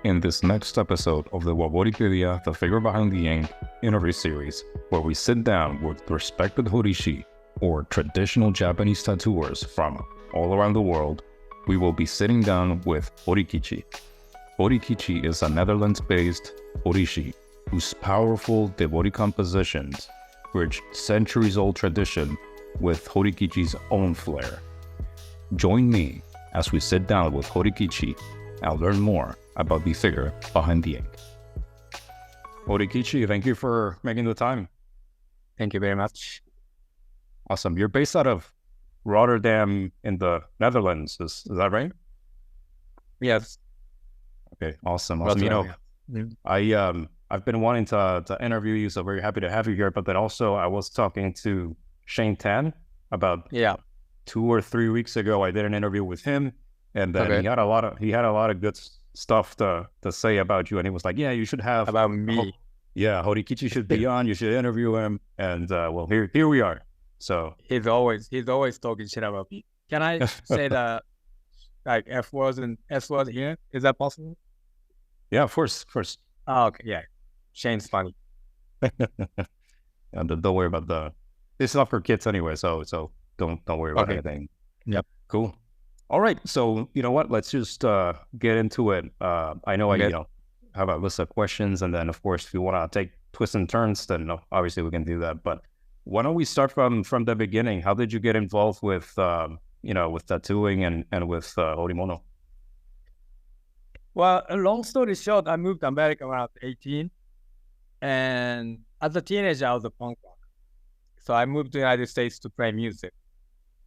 in this next episode of the Waboripedia, the figure behind the ink interview series, where we sit down with respected Horishi, or traditional Japanese tattooers from all around the world. We will be sitting down with Horikichi. Horikichi is a Netherlands-based Horishi whose powerful Tebori compositions bridge centuries-old tradition with Horikichi's own flair. Join me as we sit down with Horikichi and learn more about the figure behind the ink. Horikichi, thank you for making the time. Thank you very much. Awesome. You're based out of Rotterdam in the Netherlands, is that right? Yes. Okay, awesome. Rotterdam, I've been wanting to interview you, so very happy to have you here. But then also I was talking to Shane Tan about 2 or 3 weeks ago. I did an interview with him, and then he had a lot of good stuff to say about you, and he was like, yeah, you should have about me. Horikichi should be on, you should interview him. And well, here we are. So he's always talking shit about me. Can I say the like F words and S words here? Is that possible? Yeah, of course. Oh, okay, yeah. Shane's funny. Don't worry about it's not for kids anyway, so don't worry about anything. Yep. Cool. All right. So you know what? Let's just get into it. I know I have a list of questions, and then of course if you want to take twists and turns, then obviously we can do that. But why don't we start from the beginning? How did you get involved with with tattooing and with Horimono? Well, a long story short, I moved to America when I was 18, and as a teenager, I was a punk rock. So I moved to the United States to play music,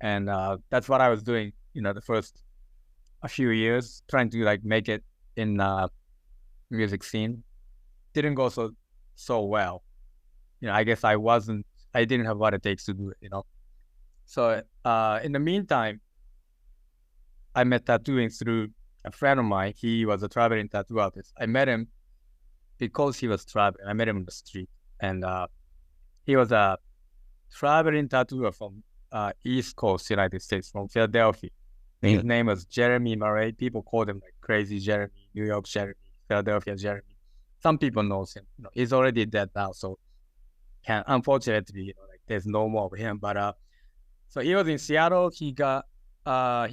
and that's what I was doing. The first a few years, trying to make it in music scene. Didn't go so well. I guess I didn't have what it takes to do it. So in the meantime, I met tattooing through a friend of mine. He was a traveling tattoo artist. I met him because he was traveling. I met him on the street, and he was a traveling tattooer from East Coast, United States, from Philadelphia. His name was Jeremy Murray. People called him Crazy Jeremy, New York Jeremy, Philadelphia Jeremy. Some people knows him. He's already dead now, so unfortunately, there's no more of him. But so he was in Seattle. He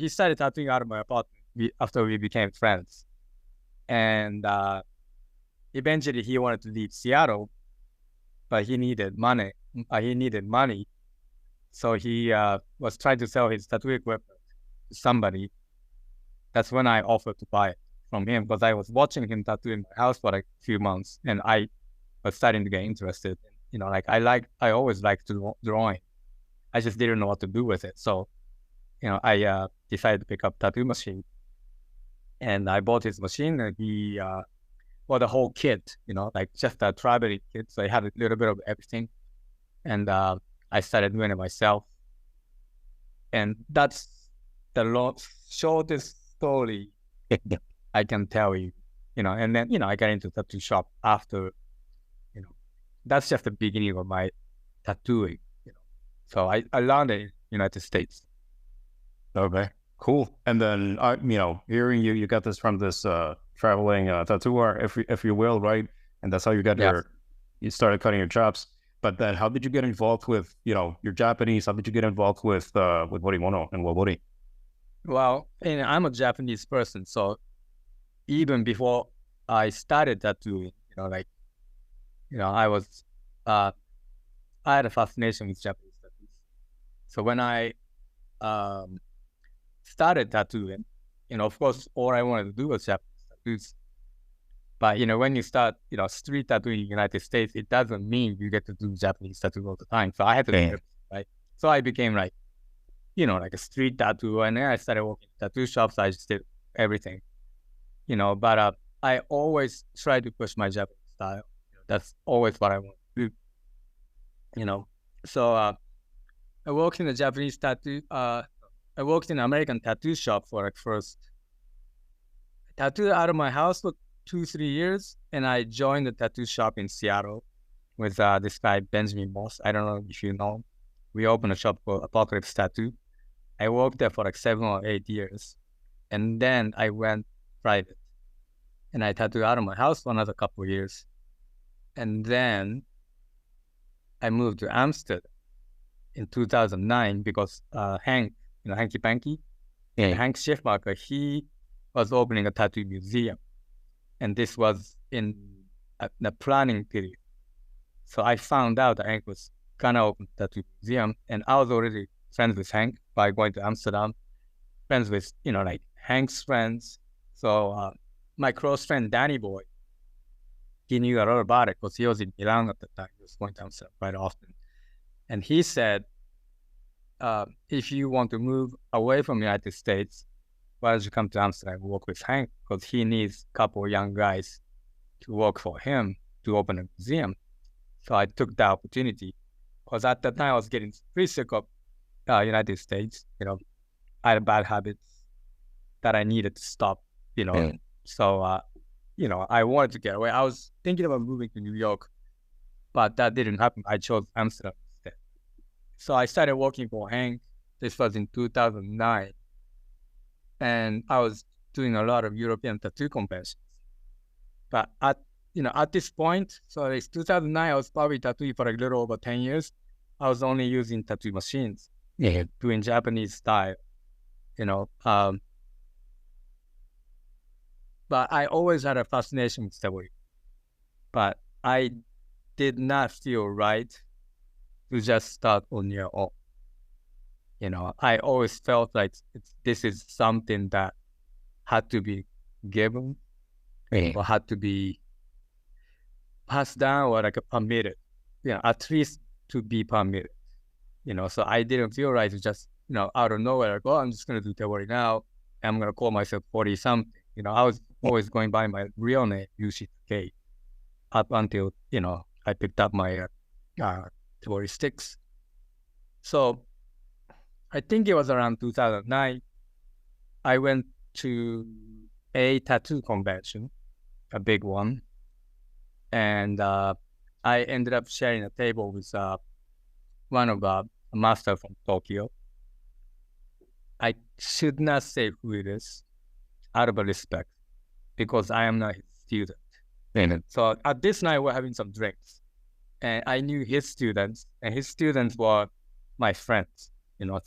started tattooing out of my apartment after we became friends, and eventually he wanted to leave Seattle, but he needed money. So he was trying to sell his tattoo equipment to somebody. That's when I offered to buy it from him, because I was watching him tattoo in my house for a few months, and I was starting to get interested. I always liked drawing. I just didn't know what to do with it. So, I decided to pick up tattoo machine, and I bought his machine, and he bought a whole kit, just a traveling kit. So I had a little bit of everything, and I started doing it myself. And that's the shortest story I can tell you, and then, I got into tattoo shop after, that's just the beginning of my tattooing, So I learned it in the United States. Okay, cool. And then, hearing you got this from this traveling tattooer, if you will, right? And that's how you got you started cutting your chops. But then how did you get involved with, your Japanese? How did you get involved with Horimono and Wabori? Well, I'm a Japanese person, so even before I started tattooing, I had a fascination with Japanese tattoos. So when I started tattooing, of course, all I wanted to do was Japanese tattoos. But, when you start, street tattooing in the United States, it doesn't mean you get to do Japanese tattoo all the time. So I had to do it, right? So I became a street tattoo, and then I started working in tattoo shops. I just did everything, but I always try to push my Japanese style. That's always what I want to do, So I worked in a Japanese tattoo. I worked in an American tattoo shop for first. I tattooed out of my house for 2-3 years, and I joined the tattoo shop in Seattle with this guy Benjamin Moss. I don't know if you know. We opened a shop called Apocalypse Tattoo. I worked there for 7 or 8 years, and then I went private. And I tattooed out of my house for another couple of years. And then I moved to Amsterdam in 2009 because Hank, Hanky Panky, Hank Schiffmacher, he was opening a tattoo museum. And this was in the planning period. So I found out that Hank was going to open a tattoo museum. And I was already friends with Hank by going to Amsterdam, friends with, like Hank's friends. So my close friend, Danny Boy, he knew a lot about it because he was in Milan at the time. He was going to Amsterdam quite often. And he said, if you want to move away from the United States, why don't you come to Amsterdam and work with Hank? Because he needs a couple of young guys to work for him to open a museum. So I took the opportunity because at that time I was getting pretty sick of United States. I had bad habits that I needed to stop, So, I wanted to get away. I was thinking about moving to New York, but that didn't happen. I chose Amsterdam instead. So I started working for Hank. This was in 2009. And I was doing a lot of European tattoo conventions. But at this point, so it's 2009, I was probably tattooing for a little over 10 years. I was only using tattoo machines, doing Japanese style, But I always had a fascination with Tebori. But I did not feel right to just start on your own. I always felt like this is something that had to be given or had to be passed down or like permitted, at least to be permitted, So I didn't feel right to just, out of nowhere, like, I'm just going to do Tebori now. I'm going to call myself 40-something. I was always going by my real name, Yushi K, up until, I picked up my Tebori sticks. So I think it was around 2009. I went to a tattoo convention, a big one. And I ended up sharing a table with one of a master from Tokyo. I should not say who it is, out of respect, because I am not his student. So at this night, we're having some drinks. And I knew his students, and his students were my friends.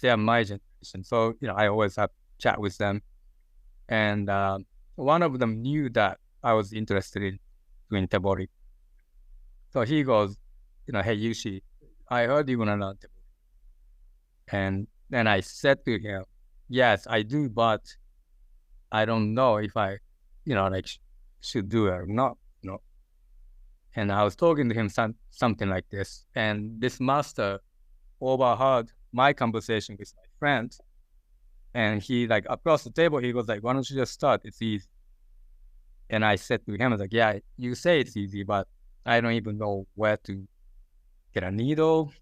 They are my generation. So, I always have chat with them. And one of them knew that I was interested in doing Tebori. So he goes, hey, Yushi, I heard you want to learn Tebori. And then I said to him, yes, I do, but I don't know if I, should do it or not, And I was talking to him something like this. And this master overheard my conversation with my friend. And he, across the table, he goes, why don't you just start? It's easy. And I said to him, I was like, yeah, you say it's easy, but I don't even know where to get a needle,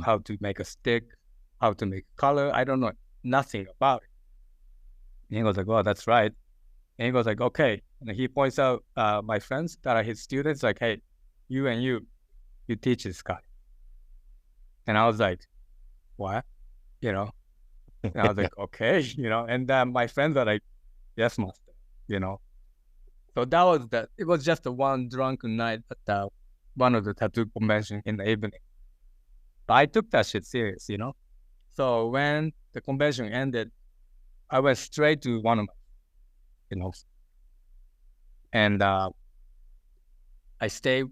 how to make a stick, how to make color. I don't know nothing about it. And he goes like, oh, that's right. And he goes like, okay. And he points out my friends that are his students, like, hey, you and you teach this guy. And I was like, what? And I was like, okay, and my friends are like, yes, master, So that was it was just a one drunken night at one of the tattoo convention in the evening. But I took that shit serious, So when the convention ended, I went straight to one of my, and I stayed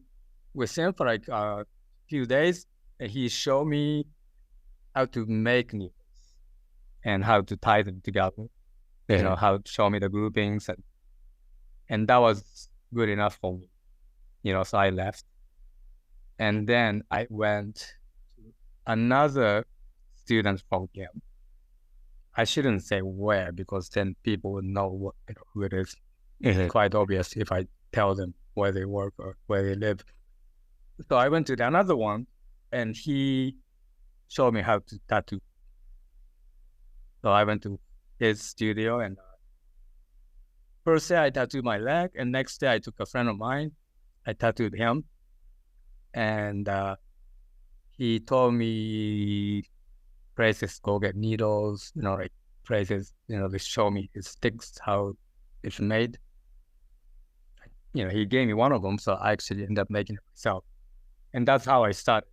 with him for like a few days, and he showed me how to make needles and how to tie them together. How to show me the groupings, and that was good enough for me. So I left, and then I went to another student from him. I shouldn't say where, because then people would know who it is. It's quite obvious if I tell them where they work or where they live. So I went to another one, and he showed me how to tattoo. So I went to his studio, and first day I tattooed my leg, and next day I took a friend of mine. I tattooed him, and he told me places go get needles, places, they show me his sticks, how it's made. he gave me one of them, so I actually ended up making it myself, and that's how I started.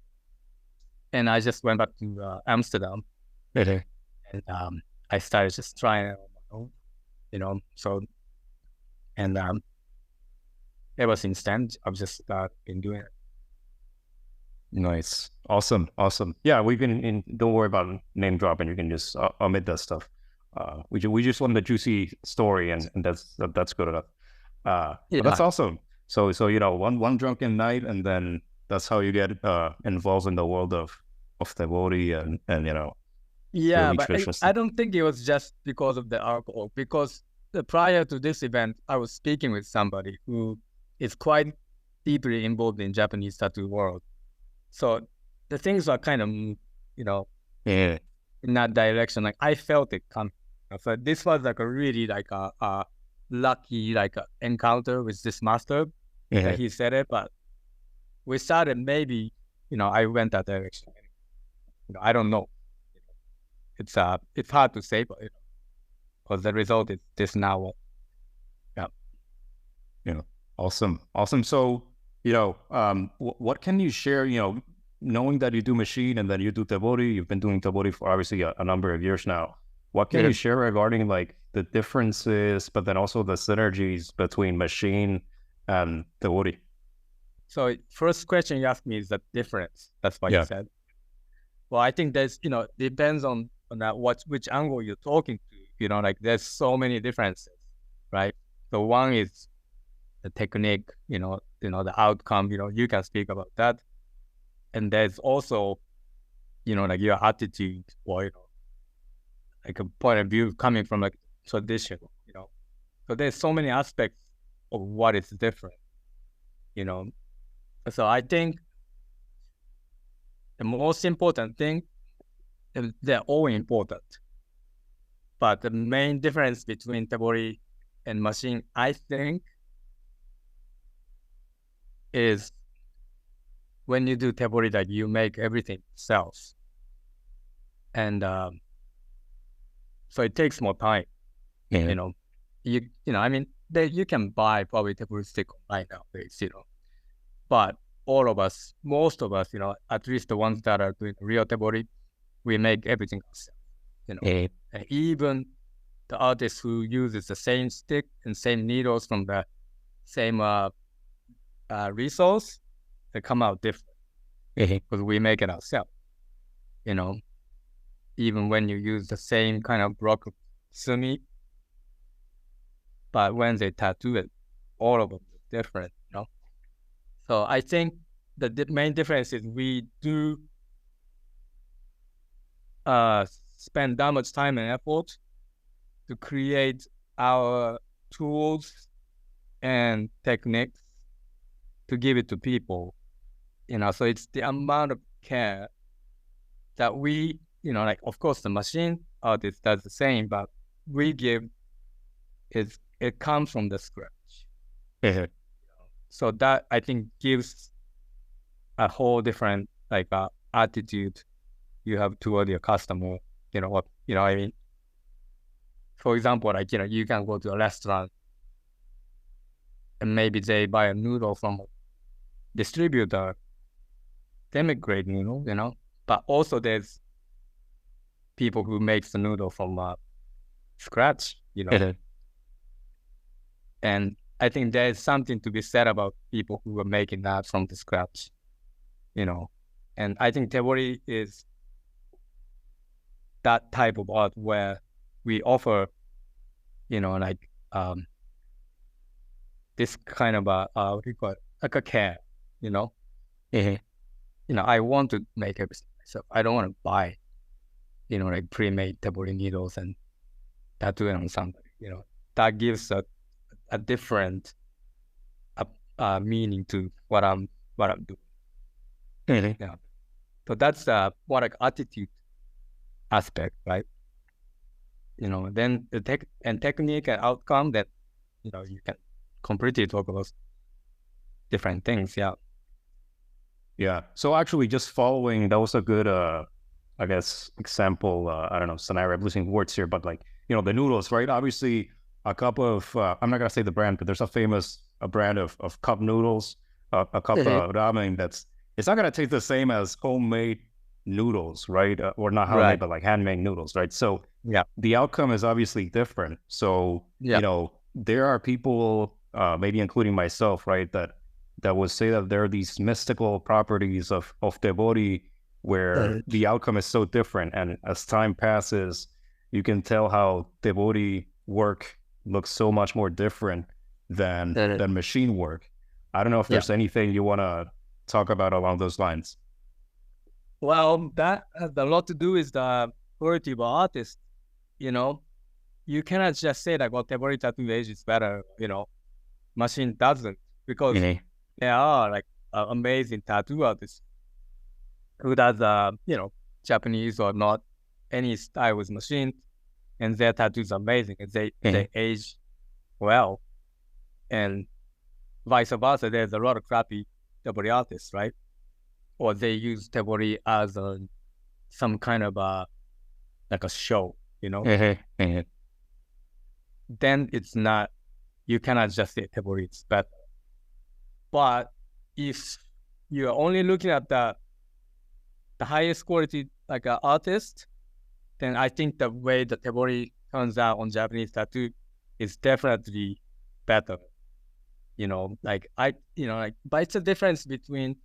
And I just went back to Amsterdam, and I started just trying it on my own, So, and ever since then, I've just been doing it. Nice. Awesome. Yeah, we can, don't worry about name dropping. You can just omit that stuff. We just want the juicy story, and that's good enough. But that's awesome. So one drunken night, and then that's how you get involved in the world of Tebori and Yeah, but I don't think it was just because of the alcohol, because prior to this event, I was speaking with somebody who is quite deeply involved in Japanese tattoo world. So the things are kind of, in that direction. Like I felt it coming. So this was like a really like a lucky encounter with this master that he said it. But we started maybe, I went that direction. I don't know. It's hard to say, but because the result is this now. Yeah. Awesome. So, what can you share, knowing that you do machine and then you do Tebori, you've been doing Tebori for obviously a number of years now. What can you share regarding like the differences, but then also the synergies between machine and Tebori? So first question you asked me is the difference. That's what you said. Well, I think there's, depends on that which angle you're talking to. Like there's so many differences, right? So one is the technique, the outcome, you can speak about that. And there's also, like your attitude or, like a point of view coming from like tradition, So there's so many aspects of what is different, So I think the most important thing, they're all important. But the main difference between Tebori and machine, I think, is when you do Tebori, like you make everything yourself. And so it takes more time. I mean, you can buy probably Tebori stick right nowadays, But most of us, at least the ones that are doing real Tebori, we make everything ourselves, And even the artist who uses the same stick and same needles from the same resource, they come out different because we make it ourselves. Even when you use the same kind of block of sumi, but when they tattoo it, all of them are different. So I think the main difference is we do spend that much time and effort to create our tools and techniques to give it to people, so it's the amount of care that we, like, of course, the machine artist does the same, but we give it comes from the scratch. So that, I think, gives a whole different, attitude you have toward your customer, what I mean? For example, you can go to a restaurant and maybe they buy a noodle from a distributor, they make great noodle, but also there's people who makes the noodle from scratch, And I think there's something to be said about people who are making that from the scratch, And I think Tebori is that type of art where we offer, this kind of what do you call it? Like a care, I want to make everything myself. I don't want to buy, pre-made Tebori needles and tattoo it on somebody. That gives a different meaning to what I'm doing. Yeah. So that's more like attitude aspect, right? Then the technique and outcome that you can completely talk about different things. Yeah. So actually, just following, that was a good, I guess, example. I don't know, scenario. I'm losing words here, but the noodles, right? Obviously, a couple of I'm not gonna say the brand, but there's a famous a brand of cup noodles, a cup of ramen it's not gonna taste the same as homemade noodles, right? Or not homemade, but like handmade noodles, right? So the outcome is obviously different. So there are people, maybe including myself, right, that would say that there are these mystical properties of Tebori where the outcome is so different, and as time passes, you can tell how Tebori work looks so much more different than machine work. I don't know if there's anything you want to talk about along those lines. Well, that has a lot to do with the quality of artist. You cannot just say that, well, Tebori tattoo age is better, machine doesn't, because there are like amazing tattoo artists who does, Japanese or not any style with machine, and their tattoos are amazing, and they age well. And vice versa, there's a lot of crappy Tebori artists, right? Or they use Tebori as some kind of like a show, Then it's not, you cannot just say Tebori is better. But if you're only looking at the highest quality like an artist, then I think the way the Tebori turns out on Japanese tattoo is definitely better. But it's a difference between,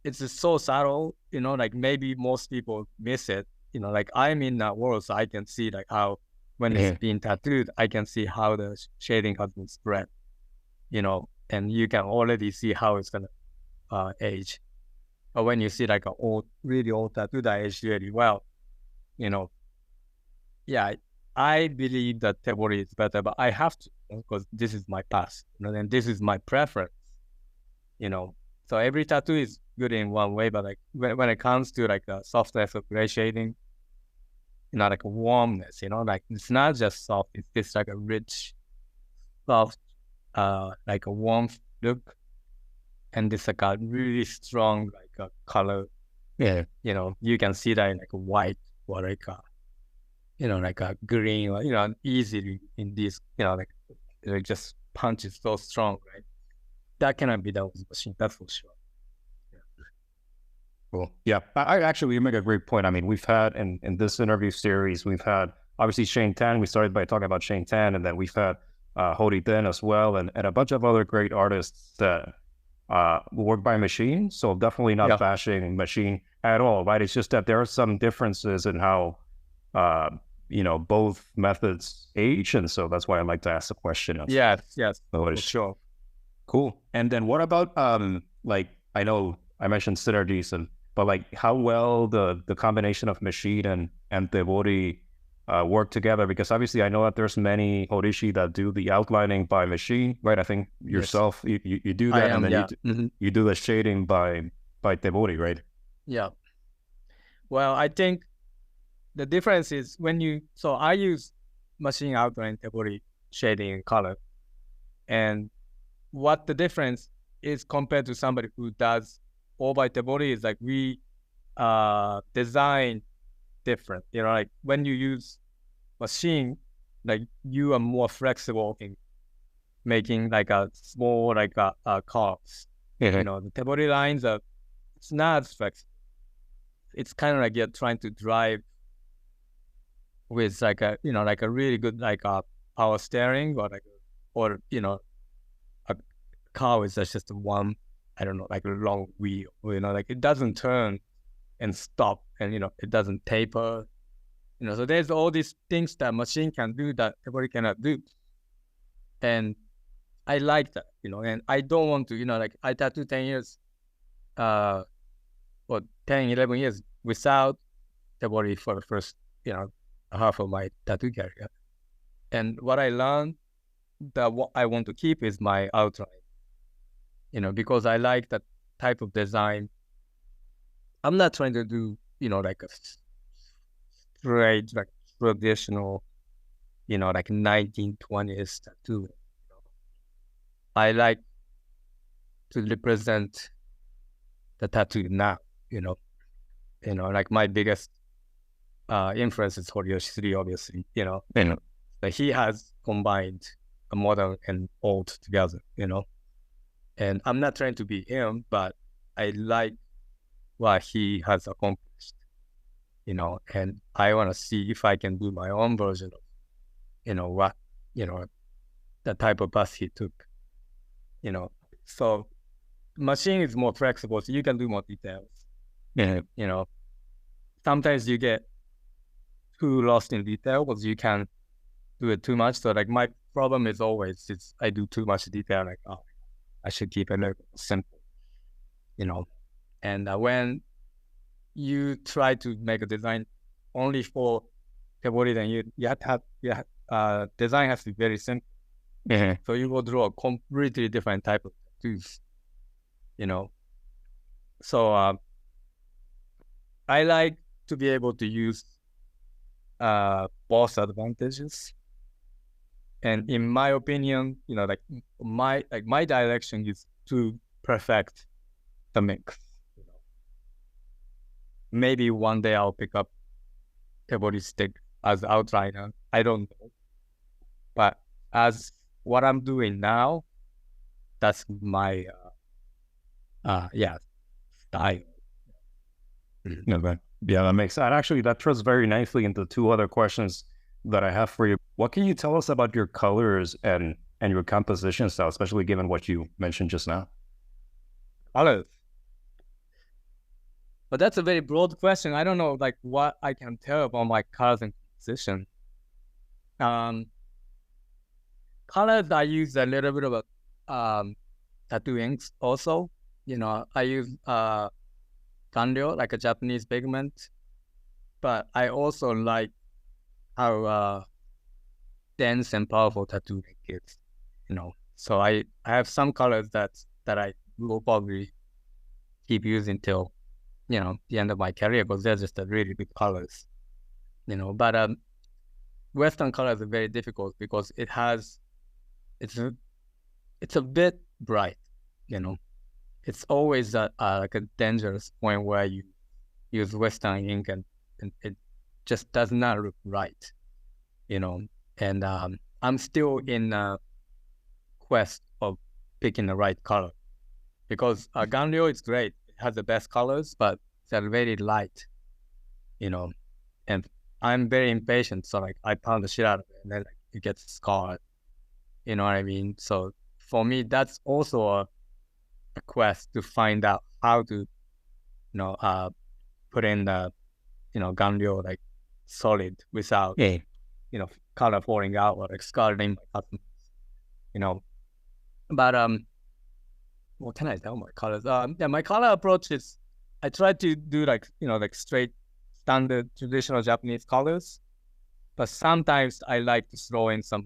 it's just so subtle, like maybe most people miss it. Like I'm in that world, so I can see like how when it's being tattooed, I can see how the shading has been spread, and you can already see how it's gonna age. But when you see like an really old tattoo that aged really well, I believe that Tebori is better, but I have to, because this is my past, and this is my preference, So every tattoo is good in one way, but like when it comes to like the softness of gray shading, like a warmness, like it's not just soft, it's just like a rich, soft, like a warmth look, and it's like a really strong like a color. You can see that in like a white or like a, like a green, or easily in this, like it just punches so strong, right? That cannot be done with machine, that's for sure. Cool. Yeah, I actually, you make a great point. I mean, we've had in this interview series, we've had obviously Shane Tan. We started by talking about Shane Tan, and then we've had Hori Den as well, and a bunch of other great artists that work by machine. So definitely not bashing machine at all, right? It's just that there are some differences in how both methods age, and so that's why I like to ask the question. Yes, for sure. Cool. And then what about like, I know I mentioned synergies, but like how well the combination of machine and Tebori work together? Because obviously I know that there's many Horishi that do the outlining by machine, right? I think yourself, you do that, and then you do the shading by Tebori, right? Yeah. Well, I think the difference is so I use machine outline, Tebori shading and color. And what the difference is compared to somebody who does all by Tebori is like we design different. Like when you use machine, like you are more flexible in making like a small like curves. The Tebori lines it's not as flexible. It's kind of like you're trying to drive with like a like a really good like power steering, or a car is just one, I don't know, like a long wheel, like it doesn't turn and stop, and it doesn't taper, so there's all these things that machine can do that Tebori cannot do, and I like that, and I don't want to, like I tattoo 10 years or 10, 11 years without Tebori for the first half of my tattoo career, and what I learned that what I want to keep is my outline, because I like that type of design. I'm not trying to do, like a straight, like traditional, like 1920s tattoo. I like to represent the tattoo now, like my biggest influence is Horiyoshi III, obviously, but he has combined a modern and old together, And I'm not trying to be him, but I like what he has accomplished, and I want to see if I can do my own version of, what, the type of path he took, So machine is more flexible, so you can do more details. Sometimes you get too lost in detail because you can do it too much. So like my problem is always I do too much detail. Like, oh, I should keep it simple, And when you try to make a design only for Tebori, then you have to have design has to be very simple. So you will draw a completely different type of tattoos, So I like to be able to use both advantages. And in my opinion, my direction is to perfect the mix. Maybe one day I'll pick up Tebori stick as outliner. I don't know. But as what I'm doing now, that's my style. That makes sense. Actually, that throws very nicely into two other questions that I have for you. What can you tell us about your colors and your composition style, especially given what you mentioned just now? Colors. But that's a very broad question. I don't know, what I can tell about my colors and composition. Colors, I use a little bit of tattoo inks also. I use Ganryo, like a Japanese pigment. But I also like how dense and powerful tattoo ink is. So I have some colors that I will probably keep using till the end of my career because they're just really good colors, But Western colors are very difficult because it's a bit bright, It's always like a dangerous point where you use Western ink and it just does not look right, And I'm still in a quest of picking the right color because Ganryo is great. Has the best colors, but they're very light, and I'm very impatient. So I pound the shit out of it and then it gets scarred. You know what I mean? So for me, that's also a quest to find out how to, put in the, Ganryo solid without, color falling out or scarring my customers, But what can I tell my colors? My color approach is I try to do straight standard traditional Japanese colors, but sometimes I like to throw in some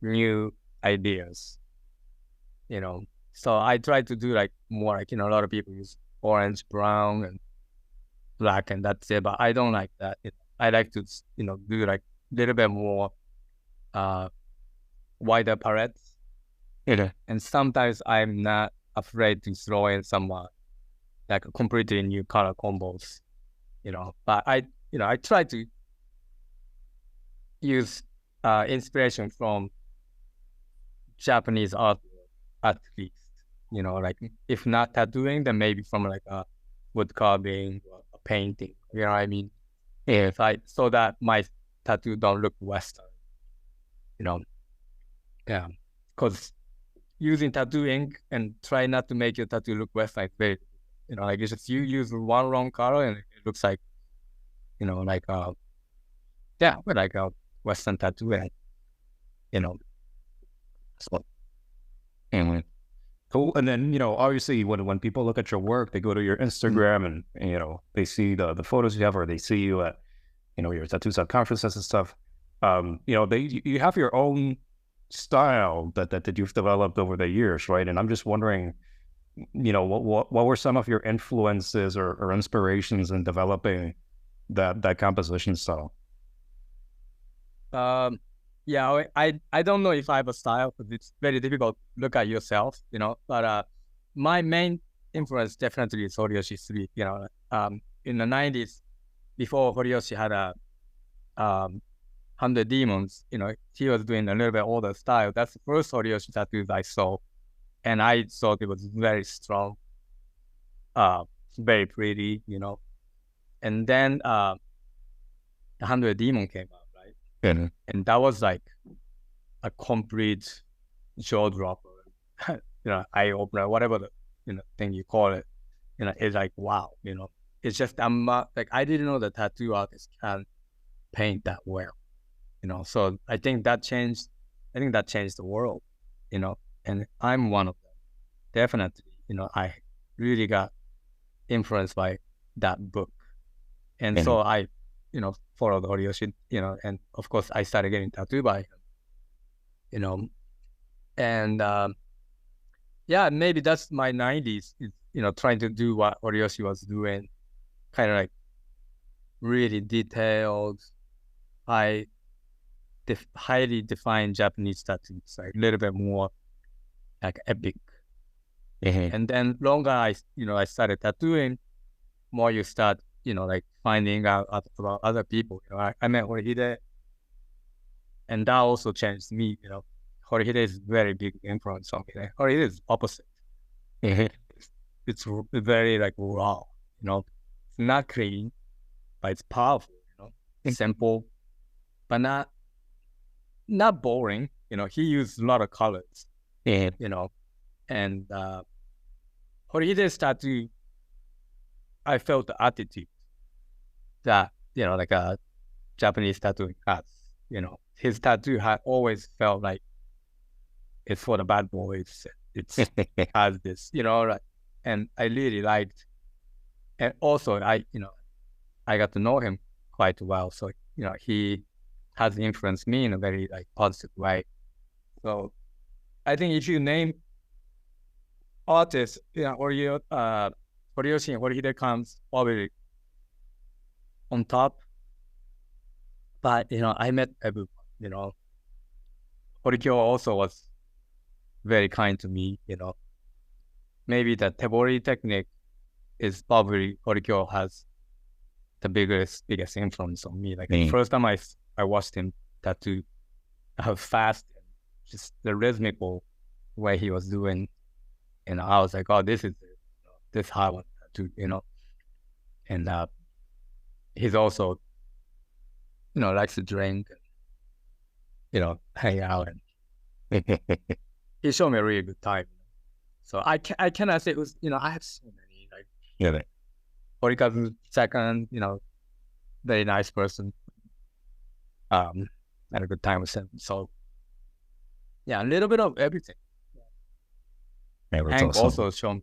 new ideas, So I try to do more a lot of people use orange, brown, and black, and that's it. But I don't like that. I like to do little bit more wider palettes. And sometimes I'm not afraid to throw in some completely new color combos, But I try to use inspiration from Japanese art at least, if not tattooing, then maybe from a wood carving or a painting. You know what I mean? So that my tattoo don't look Western, because using tattoo ink and try not to make your tattoo look Western is very, it's just you use one wrong color and it looks like, a Western tattoo, So, anyway, cool. And then, obviously when people look at your work, they go to your Instagram and, they see the photos you have, or they see you at, your tattoo set conferences and stuff. You have your own style that you've developed over the years, right? And I'm just wondering, what were some of your influences or inspirations in developing that composition style? I don't know if I have a style because it's very difficult to look at yourself, But my main influence definitely is Horiyoshi III. In the 90s, before Horiyoshi 100 Demons, he was doing a little bit older style. That's the first Horiyoshi tattoos I saw. And I thought it was very strong, very pretty, And then the 100 Demon came out, right? Yeah. And that was like a complete jaw dropper, eye opener, whatever the thing you call it. It's like, wow, it's just I didn't know the tattoo artist can paint that well, So I think that changed the world, and I'm one of them. Definitely, I really got influenced by that book. And so I, followed Horiyoshi, and of course I started getting tattooed by him, and maybe that's my 90s, trying to do what Horiyoshi was doing, kind of like really detailed, highly defined Japanese tattoos, like a little bit more like epic. And then longer I started tattooing, more you start, like finding out about other people. I met Horihide, and that also changed me. Horihide is very big influence on me. Horihide is opposite. It's very like raw. It's not clean, but it's powerful. Simple, but not boring. He used a lot of colors. And Horihide's tattoo, I felt the attitude that, like a Japanese tattoo has. His tattoo had always felt like it's for the bad boys. It has this, and I really liked. And also, I got to know him quite well. So, he has influenced me in a very like positive way. So I think if you name artists, Horiyoshi and Horihide comes probably on top. But, I met everyone, Horikyo also was very kind to me, Maybe the Tebori technique is probably Horikyo has the biggest influence on me. Like the first time I watched him tattoo, how fast, just the rhythmical way he was doing, I was like, oh, this is this hard one tattoo, And he's also, likes to drink, hang out, and he showed me a really good time. So I cannot say it was, I have so many, like, Horikazu second, very nice person. Had a good time with him. So yeah, a little bit of everything. Hank awesome. Also showed me,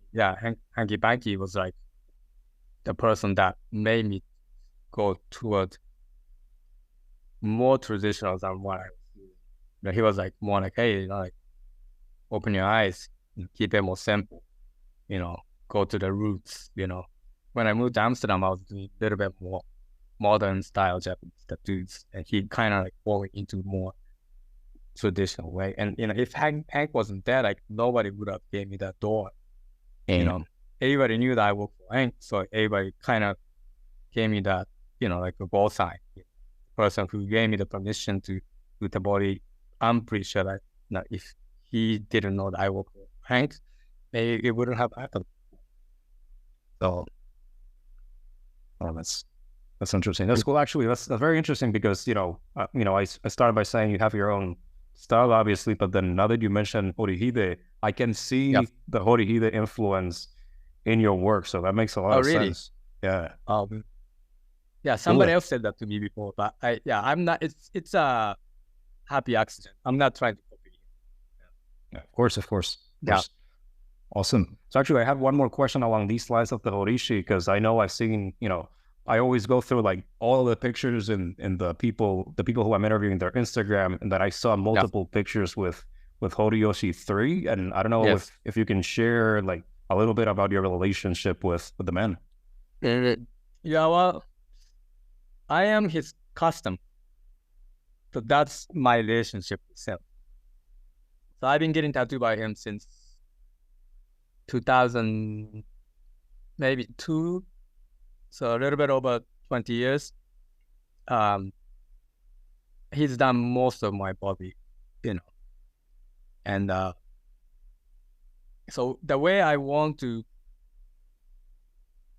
Hanky Panky was like the person that made me go toward more traditional than what I was doing. He was like more like, hey, like open your eyes, keep it more simple, go to the roots, When I moved to Amsterdam, I was doing a little bit more modern style Japanese tattoos, and he kind of like going into more traditional way. And if Hank wasn't there, like nobody would have gave me that door. Everybody knew that I worked for Hank, so everybody kind of gave me that, like a ball sign. The person who gave me the permission to do the body, I'm pretty sure that if he didn't know that I worked for Hank, maybe it wouldn't have happened. So, that's interesting. That's cool. Actually, that's very interesting because I started by saying you have your own style, obviously, but then now that you mentioned Horihide, I can see the Horihide influence in your work. So that makes a lot of sense. Yeah. Somebody else said that to me before, but I'm not. It's a happy accident. I'm not trying to copy you. Yeah, of course. Yeah. Awesome. So actually, I have one more question along these lines of the Horishi, because I know I've seen, I always go through like all the pictures and the people who I'm interviewing their Instagram, and that I saw multiple pictures with Horiyoshi III, and I don't know if you can share like a little bit about your relationship with the man. Well, I am his custom, so that's my relationship with him. So I've been getting tattooed by him since 2000, maybe 2. So a little bit over 20 years. he's done most of my body, and so the way I want to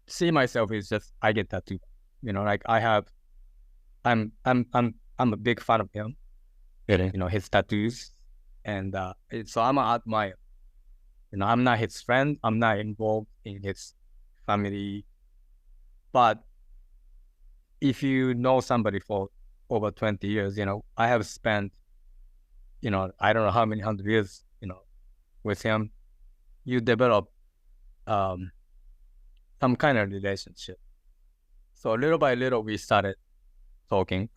see myself is just I get tattooed. Like I'm a big fan of him. His tattoos, and so I'm an admirer. I'm not his friend. I'm not involved in his family. But if you know somebody for over 20 years, I have spent, I don't know how many 100 years, with him. You develop some kind of relationship. So little by little, we started talking,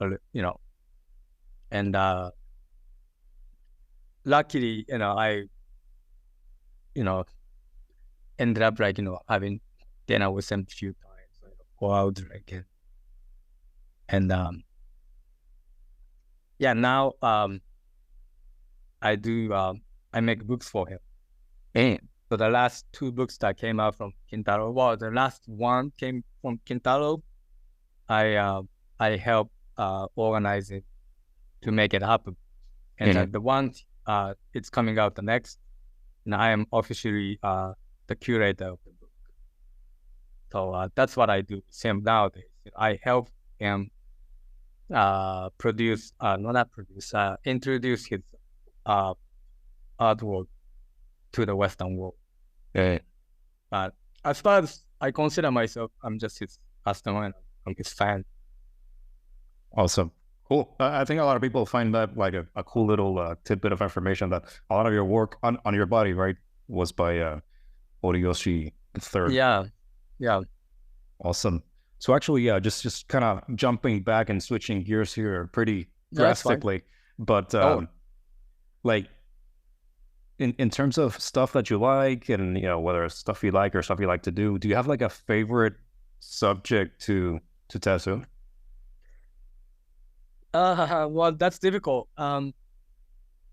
and luckily, I, ended up having dinner with him a few times, go out drinking, and now I do I make books for him. And so the last 2 books that came out from Kintaro, well, the last one came from Kintaro. I helped organize it to make it happen, and the one it's coming out the next, and I am officially the curator of the book. So that's what I do with him nowadays. I help him introduce his artwork to the Western world. But as far as I consider myself, I'm just his customer and I'm his fan. Awesome. Cool. I think a lot of people find that like a cool little tidbit of information that a lot of your work on your body, right, was by Horiyoshi III. Yeah. Awesome. So actually, just kind of jumping back and switching gears here pretty drastically, but like in terms of stuff that you like, and whether it's stuff you like or stuff you like to do you have like a favorite subject to tattoo? Well, that's difficult. Well,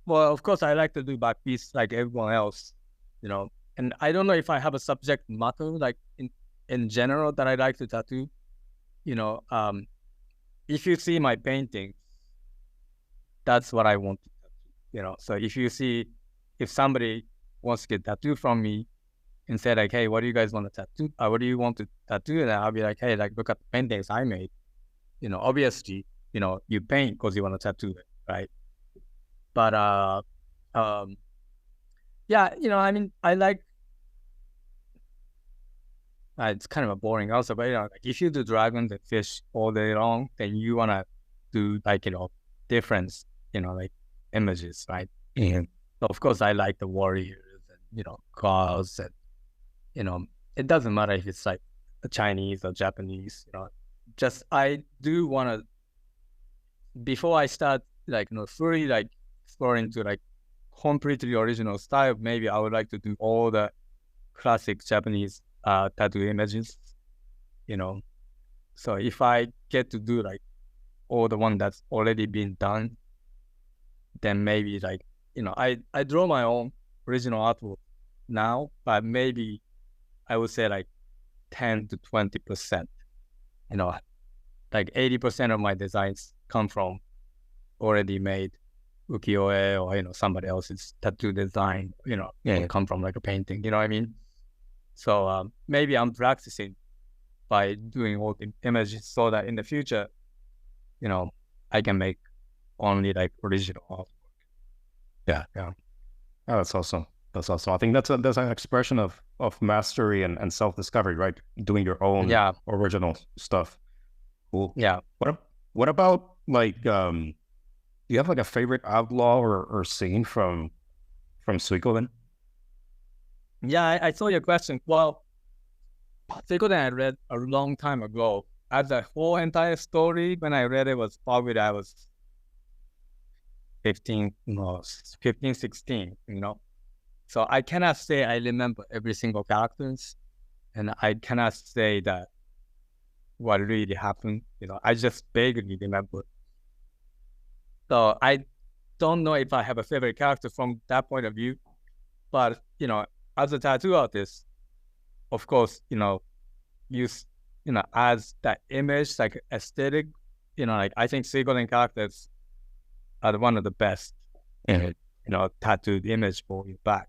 of course, I like to do back piece like everyone else, and I don't know if I have a subject matter like in general that I like to tattoo. If you see my paintings, that's what I want to tattoo. So if somebody wants to get tattooed from me and say like, hey, what do you guys want to tattoo? What do you want to tattoo? And I'll be like, hey, like look at the paintings I made. Obviously, you paint because you want to tattoo it, right? But yeah, I mean, I like. It's kind of a boring answer, but like if you do dragons and fish all day long, then you wanna do like different like images, right? So of course I like the warriors and gods, and it doesn't matter if it's like Chinese or Japanese. Just I do wanna, before I start like fully like exploring to like completely original style, maybe I would like to do all the classic Japanese tattoo images, so if I get to do like all the one that's already been done, then maybe like I draw my own original artwork now, but maybe I would say like 10 to 20%, like 80% of my designs come from already made ukiyo-e or somebody else's tattoo design, come from like a painting, you know what I mean? So maybe I'm practicing by doing all the images so that in the future, I can make only like original artwork. Yeah. Oh, that's awesome. I think that's an expression of mastery and self-discovery, right? Doing your own original stuff. Cool. Yeah. What about like do you have like a favorite outlaw or scene from Suikoden? Yeah, I saw your question. Well, Suikoden I read a long time ago. As a whole entire story, when I read it was probably I was 15, 16, So I cannot say I remember every single characters, and I cannot say that what really happened. I just vaguely remember. So I don't know if I have a favorite character from that point of view, but as a tattoo artist, of course, use as that image like aesthetic, like I think Suikoden characters one of the best, Mhm. tattooed image for your back,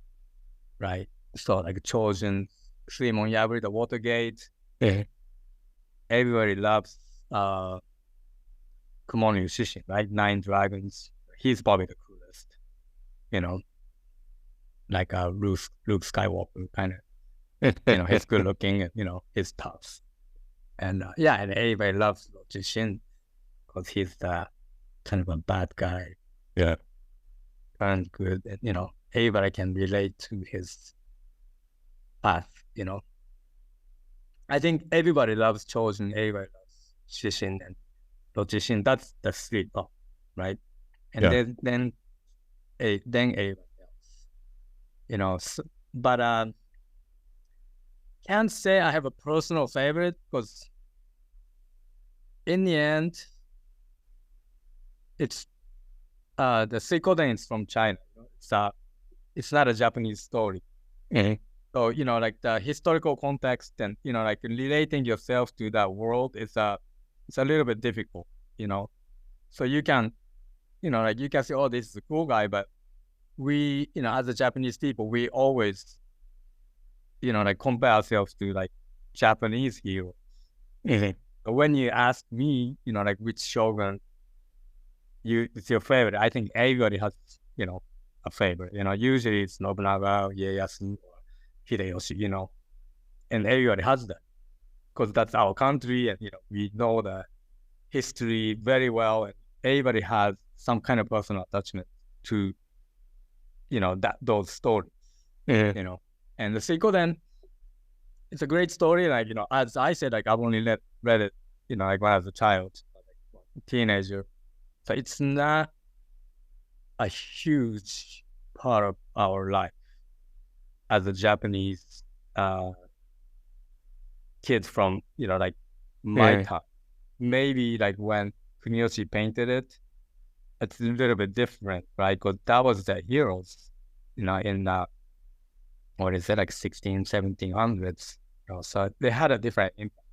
right? So like Chosen, Suimon Yaburi, the Watergate, Mhm. everybody loves Kumono Yushishin, right? Nine Dragons. He's probably the coolest, you know, like Luke Skywalker kind of, he's good looking and, he's tough. And and everybody loves Jishin because he's the kind of a bad guy Yeah. and good. And, everybody can relate to his path, I think everybody loves Chosen, everybody loves Shishin and Jishin. That's the sweet top, right? And Yeah. then everybody else, but can't say I have a personal favorite because in the end, it's the Suikoden is from China. It's not a Japanese story. Mhm. So like the historical context and like relating yourself to that world is it's a little bit difficult. So you can like you can say, oh, this is a cool guy, but we as a Japanese people, we always like compare ourselves to like Japanese heroes. Mhm. But when you ask me, like which shogun it's your favorite, I think everybody has a favorite. Usually it's Nobunaga, Ieyasu, or Hideyoshi. And everybody has that because that's our country, and we know the history very well, and everybody has some kind of personal attachment to those stories. Mhm. And the Suikoden, it's a great story. Like as I said, like I've only read it, like when I was a child, like teenager. So it's not a huge part of our life as a Japanese kid from like my Mhm. time. Maybe like when Kuniyoshi painted it, it's a little bit different, right? Because that was the heroes, in what is it, like 16, 1700s. So they had a different impact.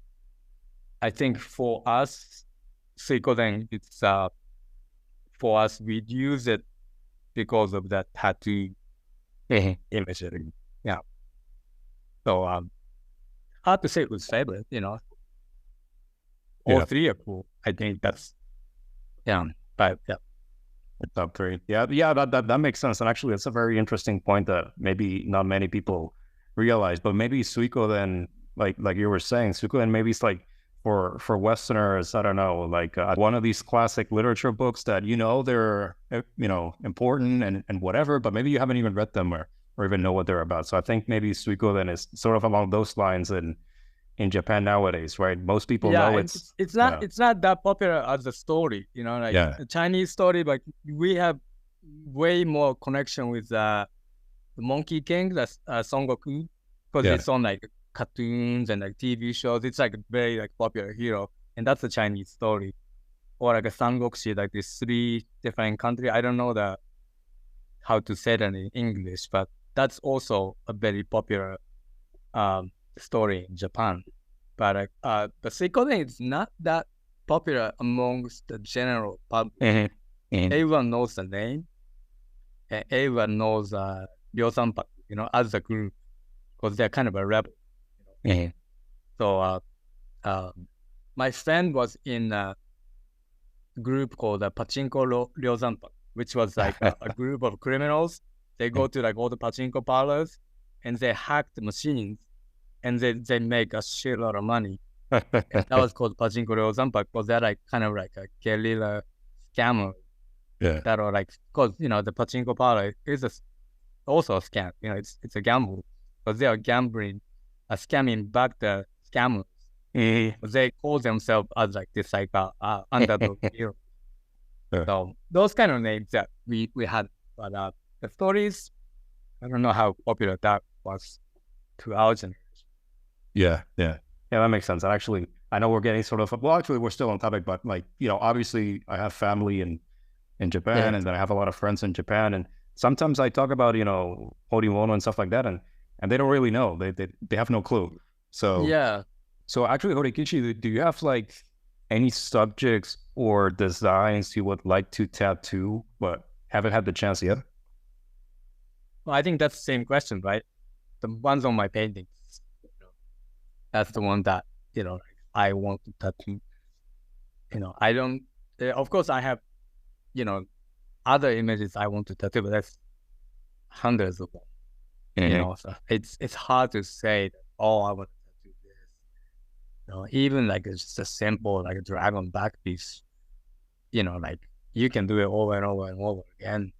I think for us, Suikoden, it's for us, we'd use it because of that tattoo Mhm. imagery. Yeah. So hard to say it was favorite, All Yeah. three are cool. I think that's but yeah. Top three. Yeah. Yeah. That makes sense. And actually, it's a very interesting point that maybe not many people realize. But maybe Suikoden, like you were saying, Suikoden maybe it's like for Westerners. I don't know, like one of these classic literature books that they're important and whatever, but maybe you haven't even read them or even know what they're about. So I think maybe Suikoden is sort of along those lines in Japan nowadays, right? Most people Yeah, know and it's it's not that popular as a story, like yeah. a Chinese story, but we have way more connection with the Monkey King, that's Son Goku, because Yeah. it's on like cartoons and like TV shows. It's like a very like popular hero, and that's a Chinese story. Or like a Sangokshi, like these three different countries. I don't know how to say that in English, but that's also a very popular story in Japan. But the Suikoden is not that popular amongst the general public. Mhm. Mhm. Everyone knows the name, and everyone knows Ryosanpaku, as a group, because they're kind of a rebel. Mhm. So my friend was in a group called the Pachinko Ryosanpaku, which was like a group of criminals. They go to like all the pachinko parlors and they hack the machines and they make a shitload of money. And that was called Pachinko Ryosanpaku because they're like kind of like a guerrilla scammer Yeah. that are like, because the pachinko parlor is also a scam. It's a gamble because they are scamming back the scammers. Mhm. But they call themselves as like this like underdog hero. Yeah. So those kind of names that we had, but the stories, I don't know how popular that was to our generation. Yeah, yeah, yeah. That makes sense. And actually, I know we're getting sort of actually, we're still on topic, but like obviously, I have family in Japan, Yeah, and then I have a lot of friends in Japan, and sometimes I talk about Horimono and stuff like that, and they don't really know. They have no clue. So yeah. actually, Horikichi, do you have like any subjects or designs you would like to tattoo, but haven't had the chance yet? Well, I think that's the same question, right? The ones on my paintings, that's the one that, I want to tattoo. I don't, of course I have, other images I want to tattoo, but that's hundreds of them. So it's hard to say that, oh, I want to tattoo this. Even like it's just a simple, like a dragon back piece, like you can do it over and over and over again,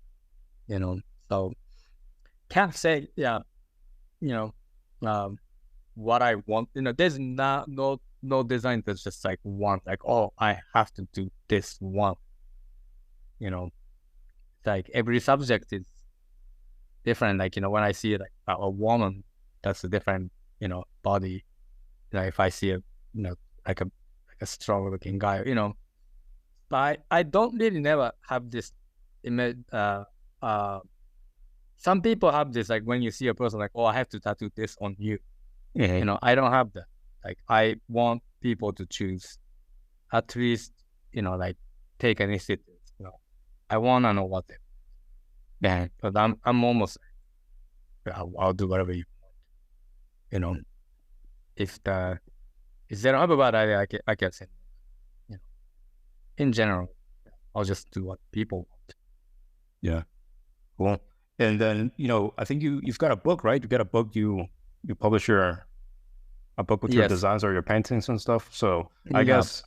so can't say, what I want. There's no design that's just like one, like, oh, I have to do this one. Like every subject is different. Like, when I see like a woman, that's a different, body. If I see like a strong looking guy, but I don't really never have this image. Some people have this, like when you see a person, like, oh, I have to tattoo this on you. I don't have that. Like, I want people to choose, at least, like take an initiative. I want to know what they want. But I'm almost, I'll do whatever you want. If they don't have a bad idea, I can say, in general, I'll just do what people want. Yeah. Cool. And then, I think you've got a book, right? You got a book, you publish a book with your designs or your paintings and stuff. So I guess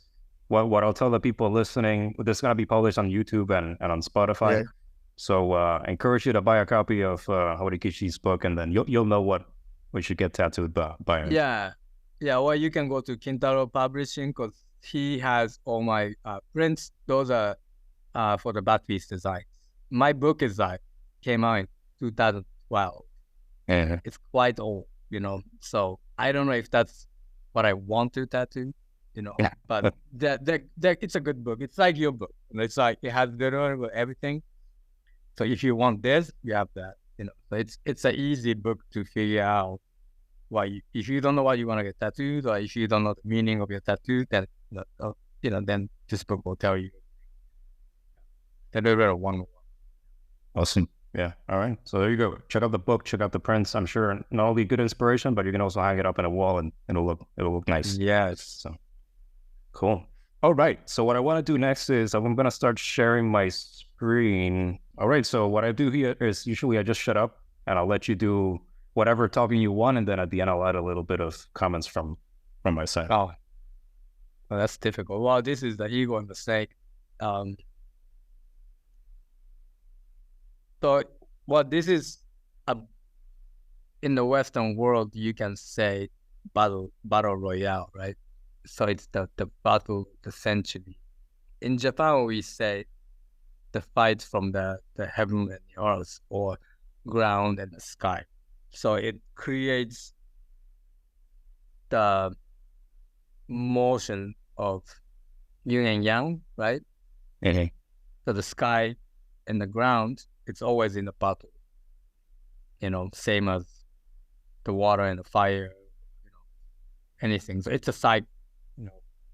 what I'll tell the people listening, this is going to be published on YouTube and on Spotify. Yeah. So I encourage you to buy a copy of Horikishi's book, and then you'll know what we should get tattooed by him. Yeah. Well, you can go to Kintaro Publishing, because he has all my prints. Those are for the back piece designs. My book is came out in 2012. It's quite old, so I don't know if that's what I want to tattoo, but it's a good book. It's like your book. It's like it has everything. So if you want this, you have that, so it's an easy book to figure out if you don't know what you want to get tattooed, or if you don't know the meaning of your tattoo, then then this book will tell you. One. Awesome. Yeah. All right. So there you go. Check out the book. Check out the prints. I'm sure not only good inspiration, but you can also hang it up in a wall, and it'll look nice. Yes. So cool. All right. So what I want to do next is I'm going to start sharing my screen. All right. So what I do here is usually I just shut up and I'll let you do whatever talking you want, and then at the end I'll add a little bit of comments from my side. Oh, well, that's difficult. Well, this is the ego and mistake. So, this is in the Western world, you can say battle royale, right? So it's the battle, the century. In Japan, we say the fight from the heaven and the earth, or ground and the sky. So it creates the motion of yin and yang, right? So the sky and the ground, it's always in the battle. Same as the water and the fire, anything. So it's a cycle,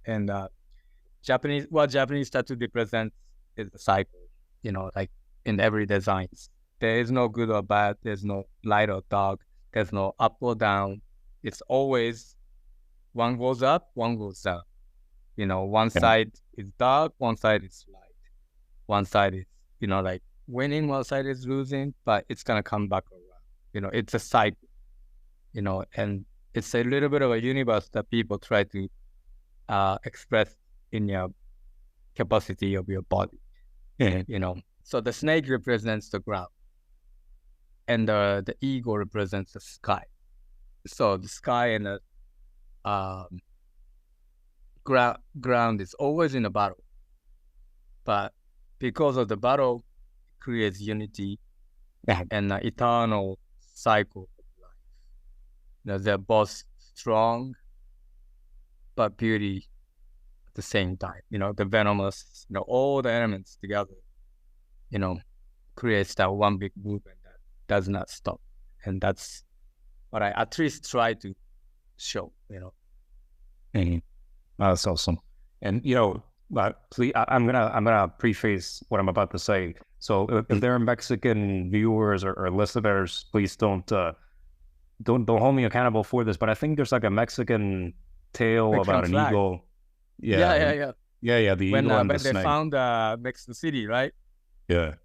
and Japanese tattoo represents is a cycle, like in every design. There is no good or bad. There's no light or dark. There's no up or down. It's always one goes up, one goes down. One side is dark, one side is light. One side is, like winning, one side is losing, but it's going to come back around. It's a cycle, and it's a little bit of a universe that people try to express in your capacity of your body. So the snake represents the ground, and the ego represents the sky. So the sky and the ground is always in a battle, but because of the battle, it creates unity and an eternal cycle of life. They're both strong, but beauty at the same time. The venomous, all the elements together, creates that one big movement that does not stop. And that's what I at least try to show, That's awesome. And please, I'm gonna preface what I'm about to say. So if there are Mexican viewers or listeners, please don't hold me accountable for this. But I think there's like a Mexican tale Mexican about an flag. eagle. Yeah. Yeah. The eagle and the When they snake. found Mexico City, right? Yeah.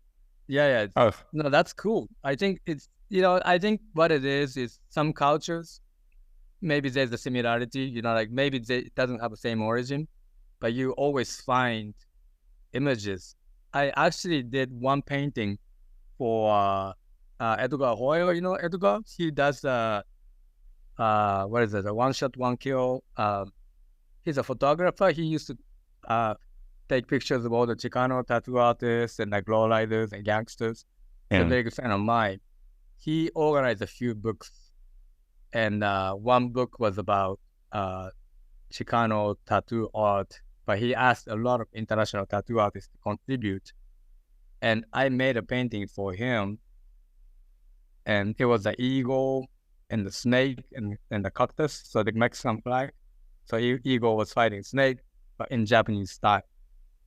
Yeah. Oh, No, that's cool. I think it's I think what it is some cultures maybe there's a similarity. Like maybe it doesn't have the same origin, but you always find images. I actually did one painting for Edgar Hoyle. Edgar? He does what is it? A one shot, one kill. He's a photographer. He used to take pictures of all the Chicano tattoo artists and like lowriders and gangsters. He's a very good friend of mine. He organized a few books, and one book was about Chicano tattoo art, but he asked a lot of international tattoo artists to contribute. And I made a painting for him, and it was the eagle and the snake and the cactus, so the Mexican flag. So eagle was fighting snake, but in Japanese style.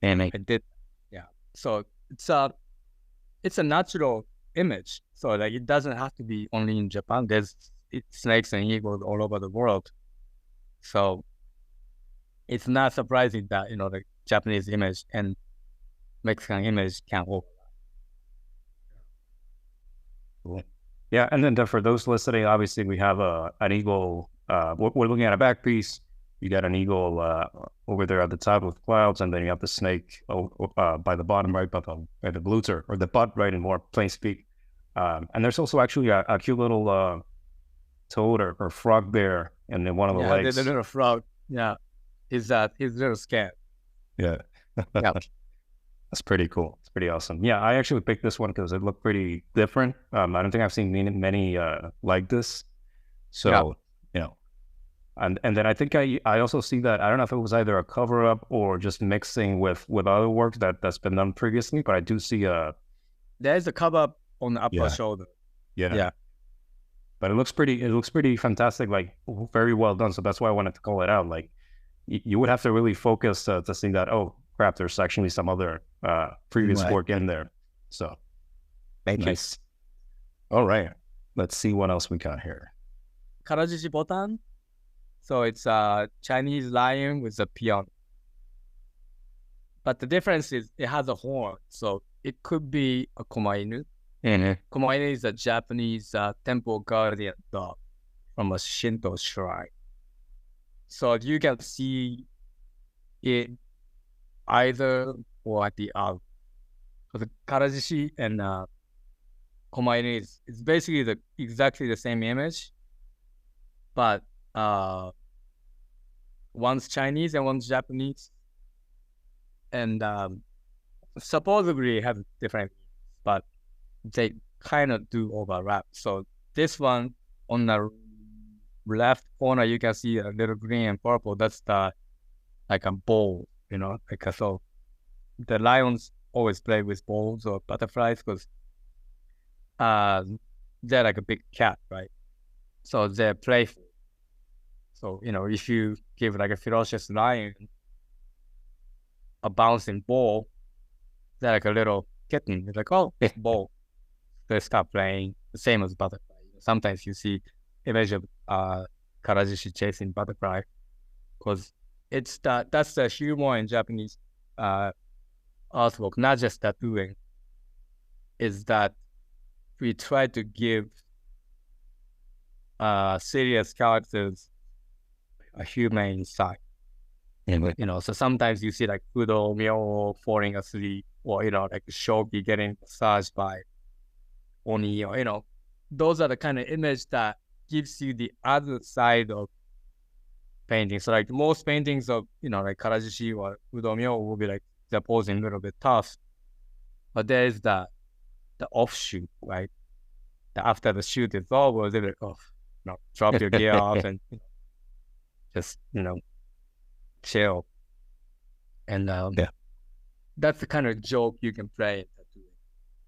And I did, yeah. So it's a natural image. So like it doesn't have to be only in Japan. There's snakes and eagles all over the world. So it's not surprising that the Japanese image and Mexican image can overlap. cool. Yeah, and then for those listening, obviously we have an eagle. We're looking at a back piece. You got an eagle over there at the top with clouds, and then you have the snake by the bottom right, by the glutes or the butt, right, in more plain speak. And there's also actually a cute little toad or frog there, and then one of the legs. Yeah, the little frog. Yeah, he's little scared. Yeah, Yeah. That's pretty cool. It's pretty awesome. Yeah, I actually picked this one because it looked pretty different. I don't think I've seen many like this. So and then I think I also see that, I don't know if it was either a cover up or just mixing with other work that's been done previously, but I do see there's a cover up on the upper shoulder. Yeah. But it looks pretty fantastic, like very well done. So that's why I wanted to call it out. Like you would have to really focus to see that, oh crap, there's actually some other previous work in there. So nice. All right. Let's see what else we got here. Karajishi Botan. So it's a Chinese lion with a peon. But the difference is it has a horn. So it could be a komainu. Komainu is a Japanese temple guardian dog from a Shinto shrine. So you can see it either or at the other. So the Karajishi and komainu is basically exactly the same image, but one's Chinese and one's Japanese, and supposedly have different, but they kind of do overlap. So this one on the left corner, you can see a little green and purple. That's like a bowl, so the lions always play with balls or butterflies because they're like a big cat, right? So they're playful. So, if you give like a ferocious lion a bouncing ball, they're like a little kitten. It's like, oh, ball. They start playing. The same as butterfly. Sometimes you see image of Karajishi chasing butterfly because that's the humor in Japanese artwork, not just tattooing, is that we try to give serious characters a humane side. So sometimes you see like Kudo, Myo falling asleep, or like Shogi getting massaged by Oni, or those are the kind of image that gives you the other side of painting. So like most paintings of like Karajishi or Kudo Myo will be like they're posing a little bit tough, but there is the offshoot, right? After the shoot is over, they're like, oh, drop your gear off and just chill. And that's the kind of joke you can play in tattooing.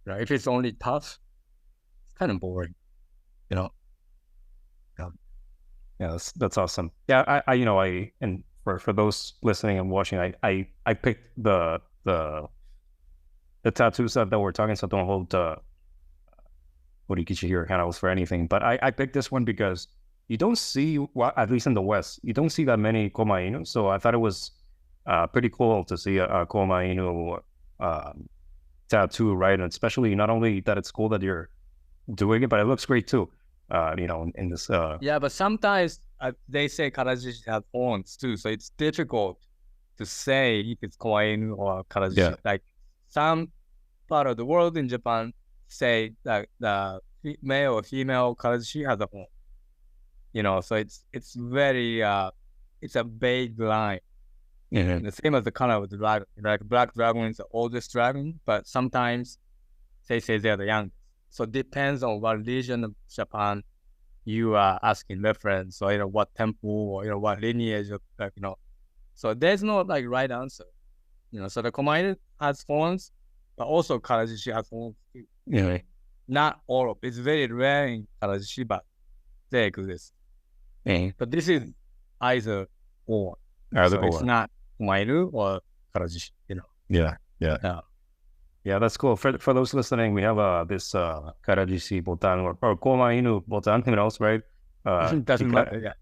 Right? If it's only tough, it's kind of boring. Yeah, that's awesome. Yeah, I and for those listening and watching, I picked the tattoo set that we're talking, so don't hold Horikichi here handles for anything. But I picked this one because you don't see, well, at least in the West, you don't see that many Koma Inu. So I thought it was pretty cool to see a Koma Inu tattoo, right? And especially not only that it's cool that you're doing it, but it looks great too. In this. Yeah, but sometimes they say Karajishi have horns too, so it's difficult to say if it's Koma Inu or Karajishi. Yeah. Like some part of the world in Japan say that the male or female Karajishi has a horn. So it's very it's a vague line. Yeah. The same as the color of the dragon. Like black dragon is the oldest dragon, but sometimes they say they're the youngest. So it depends on what region of Japan you are asking reference, or what temple, or what lineage of So there's no right answer. So the Koma Inu has horns, but also Karajishi has horns too. Yeah. Not all of it. It's very rare in Karajishi, but they exist. Yeah. But this is either or. Either so or. It's not Koma Inu or Karajishi. Yeah. Yeah, that's cool. For those listening, we have this Karajishi Botan or Koma Inu Botan, who knows, right? Doesn't matter. Yeah.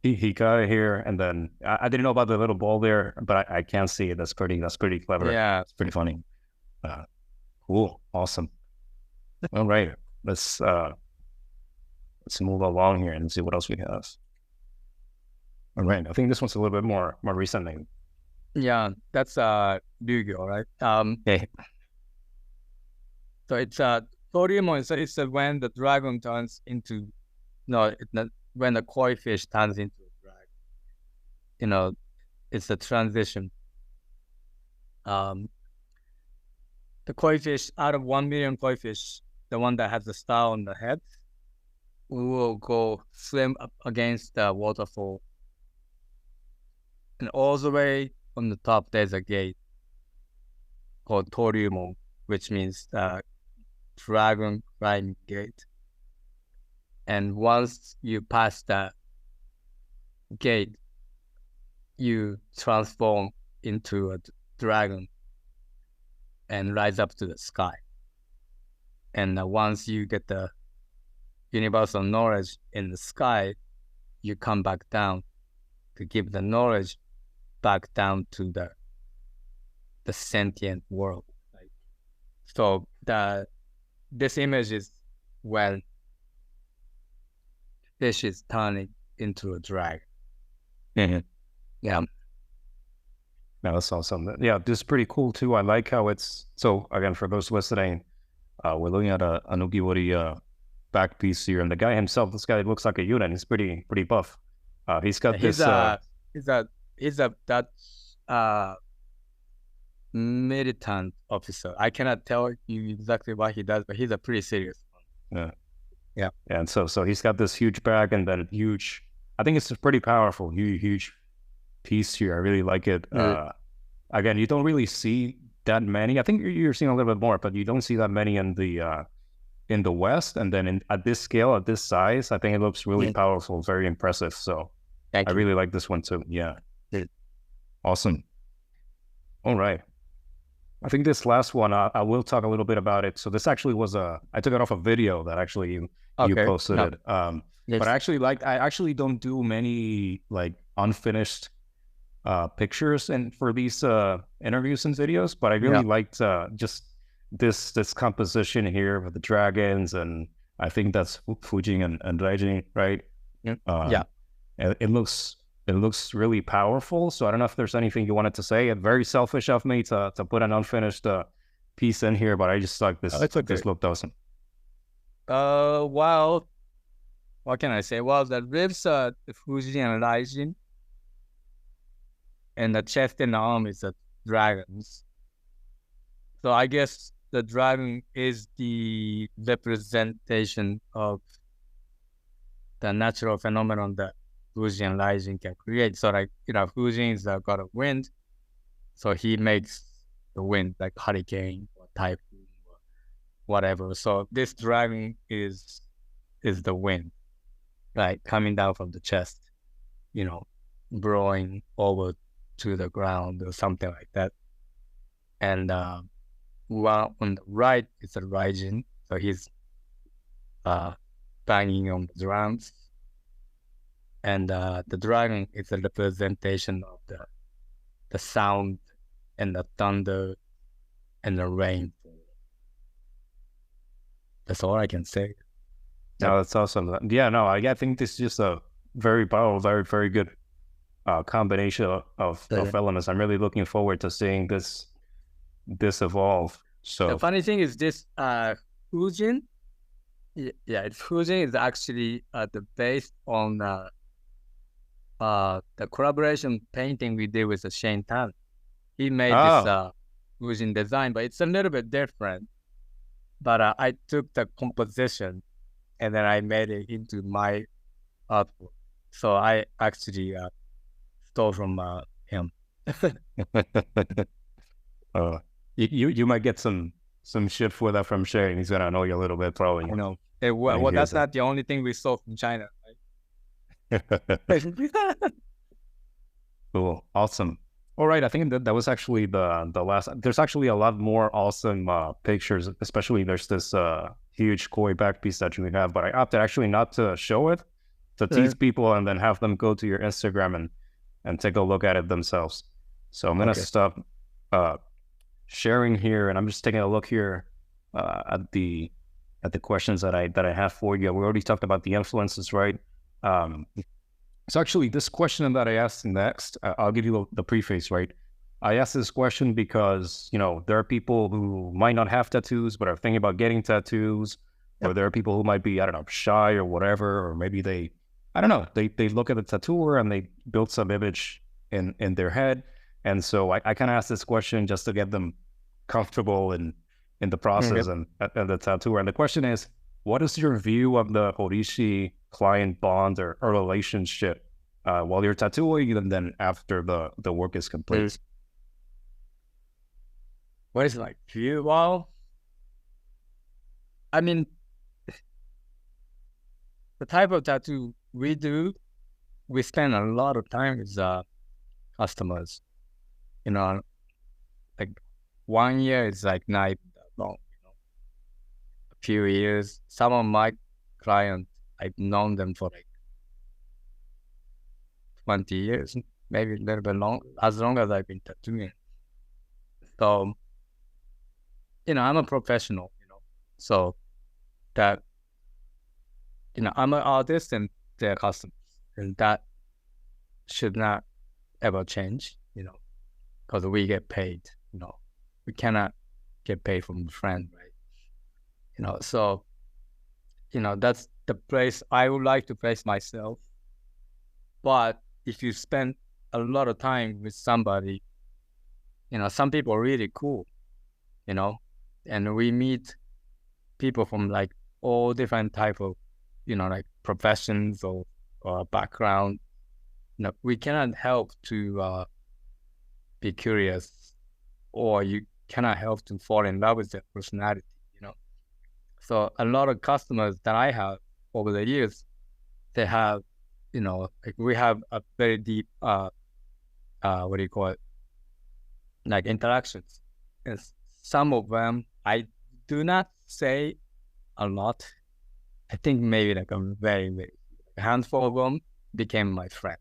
He got it here, and then I didn't know about the little ball there, but I can't see it. That's pretty clever. Yeah, it's pretty funny. Cool, awesome. All right, let's move along here and see what else we have. All right, I think this one's a little bit more recent name. Yeah, that's Ryugyo, right? Okay. So it's Horimono. So it's when the dragon turns into when the koi fish turns into a dragon. It's a transition. The koi fish, out of 1 million koi fish, the one that has the star on the head, we will go swim up against the waterfall. And all the way on the top, there's a gate called Horimono, which means dragon climbing gate. And once you pass that gate, you transform into a dragon and rise up to the sky. And once you get the universal knowledge in the sky, you come back down to give the knowledge back down to the sentient world. So this image is when fish is turning into a dragon. Mm-hmm. Yeah. No, that's awesome. Yeah, this is pretty cool too. I like how it's, so again, for those listening, we're looking at a Nugibori back piece here, and the guy himself, this guy looks like a unit. He's pretty buff. He's got this. He's a Dutch militant officer. I cannot tell you exactly what he does, but he's a pretty serious one. Yeah. And so he's got this huge bag and then huge. I think it's a pretty powerful, huge piece here. I really like it. Again, you don't really see that many. I think you're seeing a little bit more, but you don't see that many in the West. And then at this scale, at this size, I think it looks really powerful, very impressive. So I really like this one too. Yeah. Awesome. All right. I think this last one, I will talk a little bit about it. So this actually was I took it off a video that actually you posted it. But I actually don't do many unfinished pictures for these interviews and videos, but I really liked just this composition here with the dragons, and I think that's Fujin and Raijin, right? It looks really powerful. So I don't know if there's anything you wanted to say. It's very selfish of me to put an unfinished piece in here, but I just thought this looked awesome. Well, what can I say? Well, the ribs are the Fujin and Raijin, and the chest and the arm is the dragons. So I guess the dragon is the representation of the natural phenomenon that Fujin and Raijin can create. So Fujin is the god of wind, so he makes the wind like hurricane or typhoon or whatever. So this dragon is the wind, coming down from the chest, blowing over to the ground or something like that. And one on the right is a Raijin, so he's banging on the drums. And the dragon is a representation of the sound and the thunder and the rain. That's all I can say. No, that's awesome. Yeah, no, I think this is just a very powerful, very, very good combination of elements. I'm really looking forward to seeing this evolve. So the funny thing is this Fujin, it's Fujin is actually based on the collaboration painting we did with Shane Tan. He made this Fujin design, but it's a little bit different. But I took the composition and then I made it into my artwork. So I actually stole from him. You might get some shit for that from Shane. He's gonna know you a little bit, probably. I know. Well, that's not the only thing we stole from China. Right? Cool, awesome. All right, I think that was actually the last. There's actually a lot more awesome pictures, especially there's this huge koi back piece that you have, but I opted actually not to show it, to tease people and then have them go to your Instagram and take a look at it themselves. So I'm gonna stop sharing here, and I'm just taking a look here at the questions that I have for you. We already talked about the influences, right? So actually, this question that I asked next, I'll give you the preface, right? I asked this question because, there are people who might not have tattoos, but are thinking about getting tattoos, or there are people who might be, I don't know, shy or whatever, or maybe they look at the tattooer and they build some image in their head. And so I kind of asked this question just to get them comfortable in the process and the tattooer. And the question is, what is your view of the Horishi-client bond or relationship while you're tattooing and then after the work is complete? What is my view? Well, I mean, the type of tattoo we do, we spend a lot of time with customers. Like 1 year is like not even that long. A few years. Some of my clients, I've known them for like 20 years, maybe a little bit long, as long as I've been tattooing. So, I'm a professional, so that, I'm an artist and they're customers, and that should not ever change, because we get paid, we cannot get paid from a friend, right? So, that's the place I would like to place myself. But if you spend a lot of time with somebody, some people are really cool, and we meet people from like all different type of, like professions or background. We cannot help to be curious, or you cannot help to fall in love with their personality, So a lot of customers that I have over the years, they have, like we have a very deep, what do you call it? Like interactions. And some of them, I do not say a lot. I think maybe like a very, very handful of them became my friends,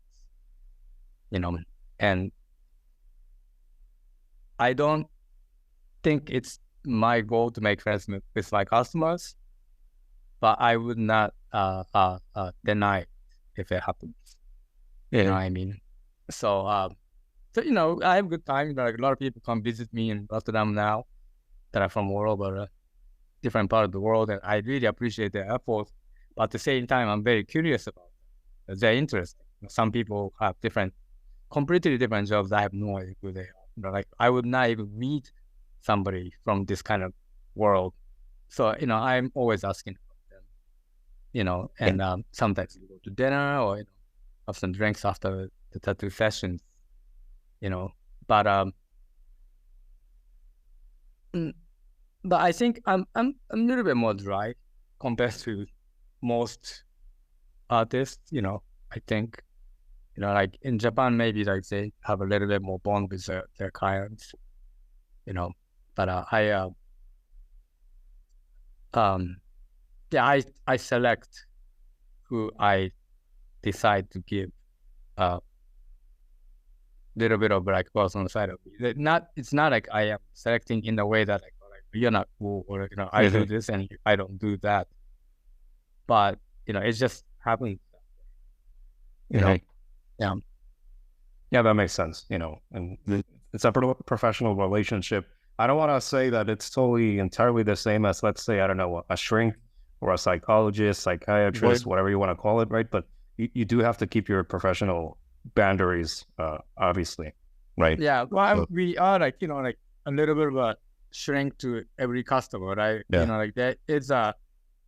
and I don't think it's my goal to make friends with my customers, but I would not deny it if it happens. You know what I mean? So, I have a good time. Like a lot of people come visit me in Rotterdam now that are from all over different part of the world, and I really appreciate their effort. But at the same time, I'm very curious about them. They're interesting. Some people have completely different jobs. I have no idea who they are. Like I would not even meet somebody from this kind of world. So, I'm always asking about them, and sometimes we go to dinner or, have some drinks after the tattoo sessions, but I think I'm a little bit more dry compared to most artists, I think, Like in Japan, maybe like they have a little bit more bond with their clients, but I select who I decide to give a little bit of like personal side of me. It's not like I am selecting in a way that like you're not cool, or I do this and I don't do that. But it's just happening. Yeah. Yeah, that makes sense. And it's a professional relationship. I don't want to say that it's totally entirely the same as, let's say, I don't know, a shrink or a psychologist, psychiatrist, whatever you want to call it, right? But you do have to keep your professional boundaries, obviously, right? Yeah, well, we are like like a little bit of a shrink to every customer, right? Yeah. Like that is a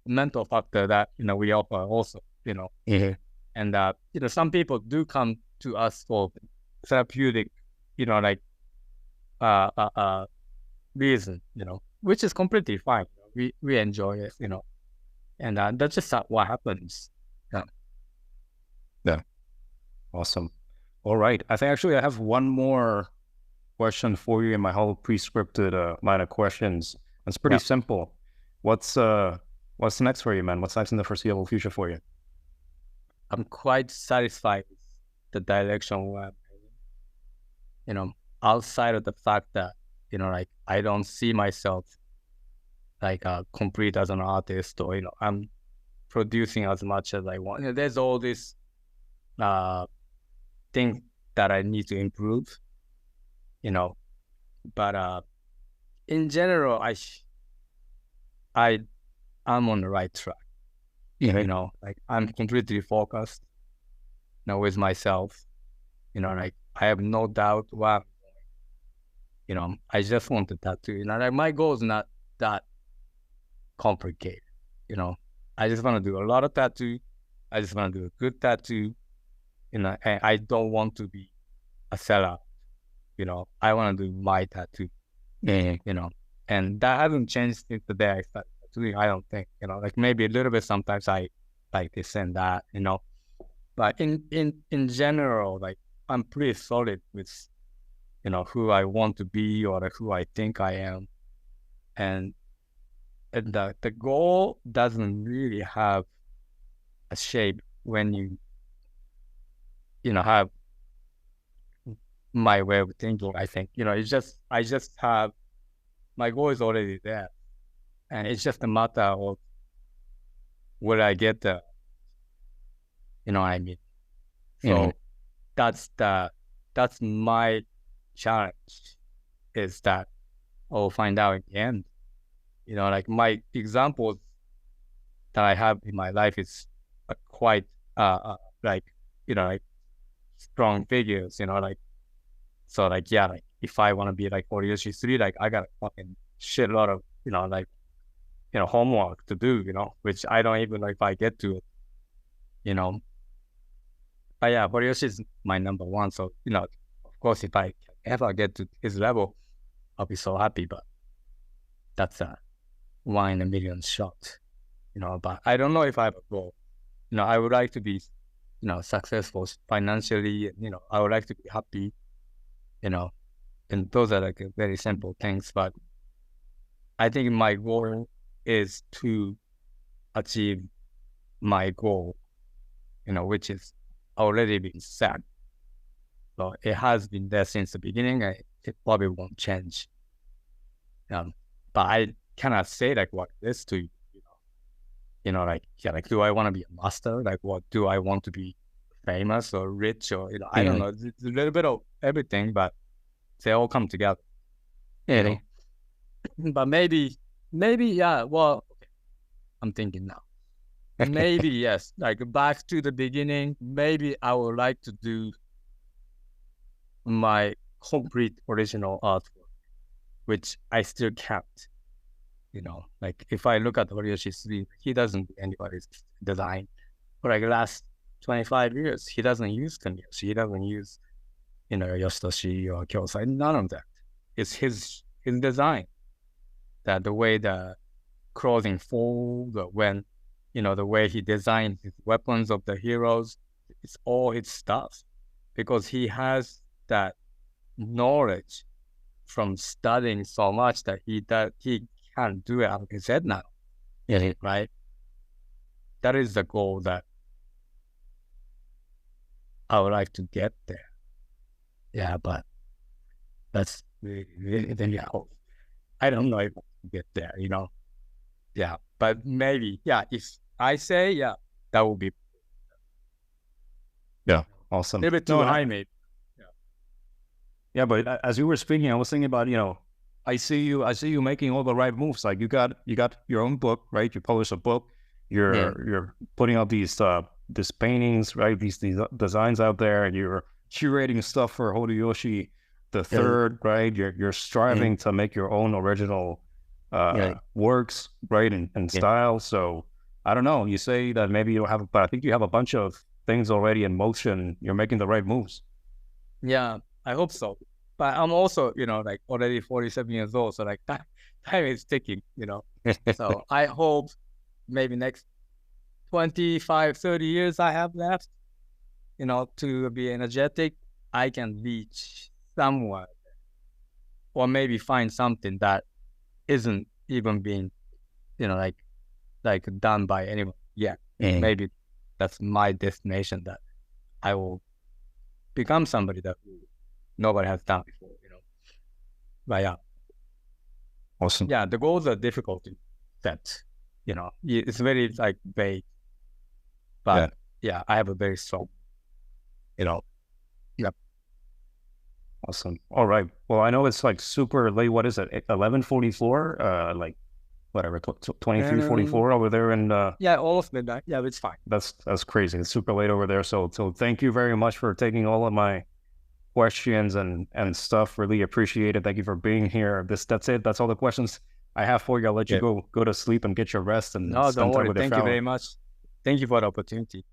mental factor that we offer also, and some people do come to us for therapeutic, reason, which is completely fine. We enjoy it, and that's just what happens. Yeah. Awesome. All right. I think actually I have one more question for you in my whole pre-scripted line of questions. It's pretty simple. What's next for you, man? What's next in the foreseeable future for you? I'm quite satisfied with the direction where I'm, outside of the fact that, like I don't see myself like complete as an artist, or, I'm producing as much as I want. There's all this things that I need to improve, but in general, I'm on the right track. Like I'm completely focused, with myself. Like I have no doubt what I'm doing. I just want the tattoo. Like my goal is not that complicated. I just want to do a lot of tattoo. I just want to do a good tattoo. And I don't want to be a sellout. I want to do my tattoo. And that hasn't changed since the day I started tattooing. I don't think. Like maybe a little bit. Sometimes I like this and that. But in general, like I'm pretty solid with who I want to be, or who I think I am, and the goal doesn't really have a shape when you have my way of thinking. I think I just have my goal is already there, and it's just a matter of will I get there. You know what I mean? So that's my challenge, is that I'll find out in the end. Like my examples that I have in my life is quite like strong figures. Like if I want to be like Horiyoshi III, like I got a fucking shitload of homework to do. Which I don't even know if I get to it. But yeah, Horiyoshi is my number one. So of course, if I ever get to his level, I'll be so happy. But that's a 1 in a million shot. But I don't know if I have a goal. I would like to be, successful financially. I would like to be happy. And those are like very simple things. But I think my goal is to achieve my goal, which is already been set. So it has been there since the beginning. It probably won't change. But I cannot say like what it is to you. Like do I want to be a master? Like what do I want to be, famous or rich, or I don't know. It's a little bit of everything, but they all come together. But maybe yeah. Well, I'm thinking now. Maybe yes. Like back to the beginning. Maybe I would like to do my complete original artwork, which I still can't. Like if I look at Horiyoshi III, he doesn't do anybody's design. For like the last 25 years, he doesn't use Kanyoshi, he doesn't use, Yoshitoshi or Kyosai, none of that. It's his design. That the way the clothing fold, or when, the way he designed his weapons of the heroes, it's all his stuff. because he has that knowledge from studying so much that he can't do it out of his head now. Yeah. Right? That is the goal that I would like to get there. Yeah, but that's then I don't know if I can get there, you know. Yeah, but maybe, yeah, if I say, yeah, that would be Awesome. a little bit too high, maybe. Yeah, but as you were speaking, I was thinking about, I see you making all the right moves. Like you got your own book, right? You publish a book. You're putting out these paintings, right? These designs out there, and you're curating stuff for Horiyoshi III, right? You're striving to make your own original works, right, and style. So I don't know. You say that maybe you don't have, but I think you have a bunch of things already in motion. You're making the right moves. Yeah, I hope so. But I'm also, like already 47 years old, so like time is ticking, So I hope maybe next 25, 30 years I have left, to be energetic, I can reach somewhere, or maybe find something that isn't even being, like done by anyone yet. Maybe that's my destination, that I will become somebody that nobody has done before, But yeah. Awesome. Yeah, the goals are difficult to set, It's very like vague. But yeah, I have a very strong, Yep. Awesome. All right. Well, I know it's like super late. What is it? 11:44? Like whatever, 23:44 over there, and almost midnight. Yeah, it's fine. That's crazy. It's super late over there. So thank you very much for taking all of my questions and stuff. Really appreciate it. Thank you for being here. That's it. That's all the questions I have for you. I'll let you go to sleep and get your rest and no, spend don't time worry. with your Thank family. you very much. Thank you for the opportunity.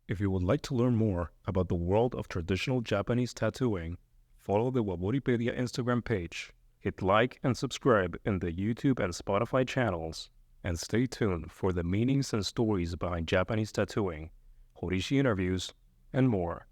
If you would like to learn more about the world of traditional Japanese tattooing, follow the Waboripedia Instagram page, hit like and subscribe in the YouTube and Spotify channels, and stay tuned for the meanings and stories behind Japanese tattooing, Horishi interviews, and more.